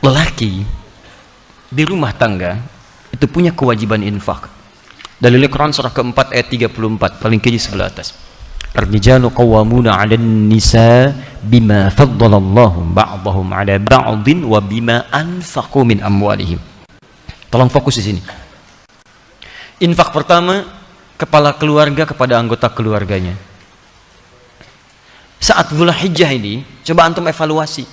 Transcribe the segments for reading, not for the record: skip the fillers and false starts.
lelaki di rumah tangga itu punya kewajiban infak. Dalil Quran surah keempat ayat 34 paling kiri sebelah atas. Ar-rijalu qawwamuna 'alan nisa bima faddalallahu ba'dahum 'ala ba'din wa bima anfaqu min amwalihim. Tolong fokus di sini. Infak pertama, kepala keluarga kepada anggota keluarganya. Saat Dzulhijjah ini, coba antum evaluasi.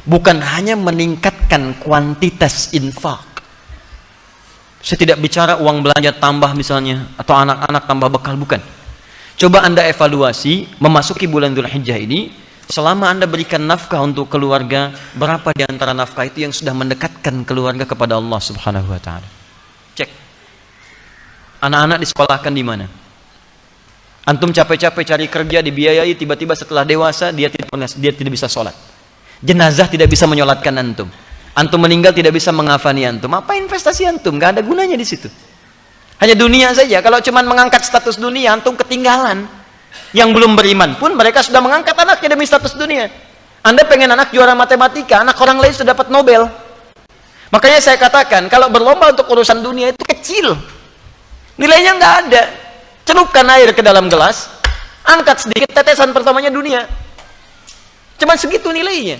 Bukan hanya meningkatkan kuantitas infak. Saya tidak bicara uang belanja tambah misalnya, atau anak-anak tambah bekal, bukan. Coba Anda evaluasi, memasuki bulan Dzulhijjah ini, selama Anda berikan nafkah untuk keluarga, berapa di antara nafkah itu yang sudah mendekatkan keluarga kepada Allah Subhanahu wa Ta'ala? Cek. Anak-anak disekolahkan di mana? Antum capek-capek cari kerja, dibiayai, tiba-tiba setelah dewasa dia tidak bisa sholat. Jenazah tidak bisa menyolatkan antum. Antum meninggal tidak bisa mengafani antum. Apa investasi antum? Gak ada gunanya di situ. Hanya dunia saja. Kalau cuma mengangkat status dunia, antum ketinggalan. Yang belum beriman pun mereka sudah mengangkat anaknya demi status dunia. Anda pengen anak juara matematika, anak orang lain sudah dapat Nobel. Makanya saya katakan, kalau berlomba untuk urusan dunia itu kecil. Nilainya nggak ada. Celupkan air ke dalam gelas, angkat sedikit, tetesan pertamanya dunia. Cuman segitu nilainya.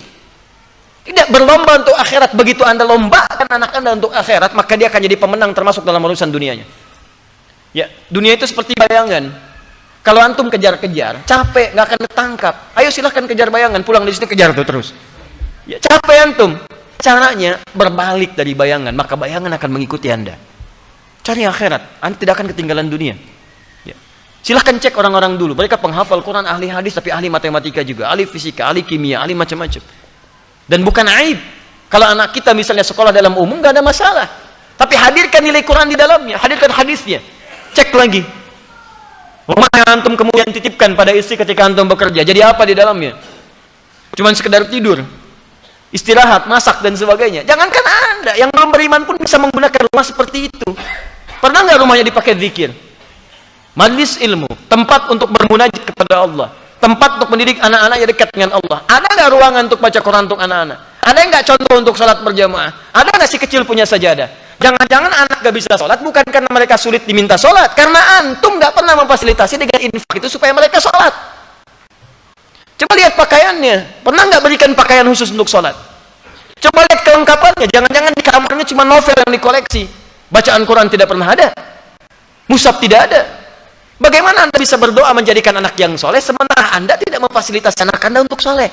Tidak berlomba untuk akhirat. Begitu Anda lombakan anak Anda untuk akhirat, maka dia akan jadi pemenang termasuk dalam urusan dunianya. Ya, dunia itu seperti bayangan. Kalau antum kejar-kejar, capek, nggak akan ketangkap. Ayo silahkan kejar bayangan, pulang di sini kejar tuh terus. Ya, capek antum. Caranya berbalik dari bayangan, maka bayangan akan mengikuti Anda. Cari akhirat, Anda tidak akan ketinggalan dunia. Ya. Silahkan cek orang-orang dulu. Mereka penghafal Quran, ahli hadis, tapi ahli matematika juga, ahli fisika, ahli kimia, ahli macam-macam. Dan bukan aib. Kalau anak kita misalnya sekolah dalam umum, nggak ada masalah. Tapi hadirkan nilai Quran di dalamnya, hadirkan hadisnya. Cek lagi. Rumah yang antum kemudian titipkan pada istri ketika antum bekerja, jadi apa di dalamnya? Cuman sekedar tidur, istirahat, masak, dan sebagainya. Jangankan Anda, yang belum beriman pun bisa menggunakan rumah seperti itu. Pernah nggak rumahnya dipakai zikir? Majlis ilmu, tempat untuk bermunajat kepada Allah, tempat untuk mendidik anak-anaknya dekat dengan Allah. Ada nggak ruangan untuk baca Quran untuk anak-anak? Ada nggak contoh untuk salat berjamaah? Ada nggak si kecil punya sajadah? Jangan-jangan anak gak bisa sholat bukan karena mereka sulit diminta sholat, karena antum gak pernah memfasilitasi dengan infak itu supaya mereka sholat. Coba lihat pakaiannya, pernah gak berikan pakaian khusus untuk sholat? Coba lihat kelengkapannya, jangan-jangan di kamarnya cuma novel yang dikoleksi, bacaan Quran tidak pernah ada, mushaf tidak ada. Bagaimana Anda bisa berdoa menjadikan anak yang soleh sementara Anda tidak memfasilitasi anak Anda untuk soleh?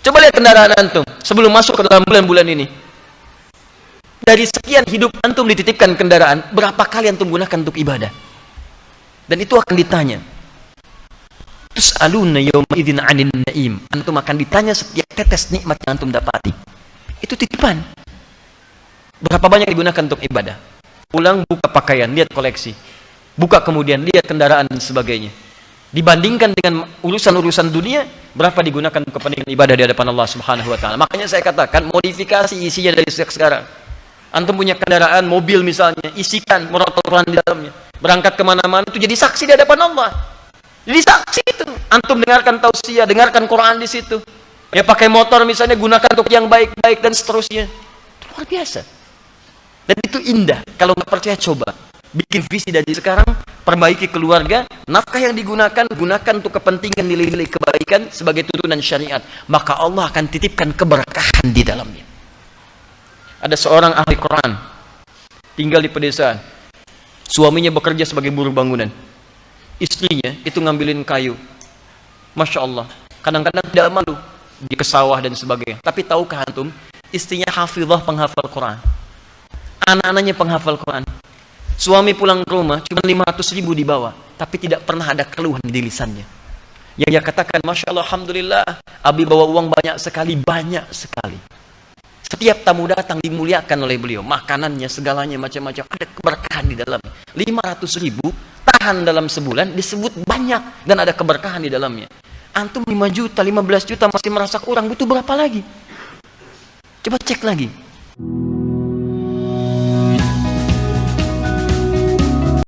Coba lihat kendaraan antum sebelum masuk ke dalam bulan-bulan ini. Dari sekian hidup antum dititipkan kendaraan, berapa kali antum gunakan untuk ibadah? Dan itu akan ditanya. Tus'aluna yawma idzin 'anil na'im. Antum akan ditanya setiap tetes nikmat yang antum dapati. Itu titipan. Berapa banyak digunakan untuk ibadah? Pulang buka pakaian, lihat koleksi. Buka kemudian lihat kendaraan dan sebagainya. Dibandingkan dengan urusan-urusan dunia, berapa digunakan untuk kepentingan ibadah di hadapan Allah Subhanahu wa taala. Makanya saya katakan modifikasi isinya dari sejak sekarang. Antum punya kendaraan, mobil misalnya, isikan murotal Quran di dalamnya. Berangkat kemana-mana itu jadi saksi di hadapan Allah. Jadi saksi itu. Antum dengarkan tausiah, dengarkan Quran di situ. Ya pakai motor misalnya, gunakan untuk yang baik-baik dan seterusnya. Itu luar biasa. Dan itu indah. Kalau nggak percaya coba. Bikin visi dari sekarang, perbaiki keluarga, nafkah yang digunakan, gunakan untuk kepentingan nilai-nilai kebaikan sebagai tuntunan syariat. Maka Allah akan titipkan keberkahan di dalamnya. Ada seorang ahli Quran tinggal di pedesaan, suaminya bekerja sebagai buruh bangunan, istrinya itu ngambilin kayu. Masya Allah, kadang-kadang tidak malu di kesawah dan sebagainya. Tapi tahukah antum, istrinya hafizah penghafal Quran, anak-anaknya penghafal Quran. Suami pulang ke rumah cuma 500.000 dibawa, tapi tidak pernah ada keluhan di lisannya. Yang dia katakan, Masya Allah, Alhamdulillah, Abi bawa uang banyak sekali, banyak sekali. Setiap tamu datang dimuliakan oleh beliau, makanannya segalanya macam-macam, ada keberkahan di dalamnya. 500.000 tahan dalam sebulan disebut banyak dan ada keberkahan di dalamnya. Antum 5 juta, 15 juta masih merasa kurang, butuh berapa lagi? Coba cek lagi.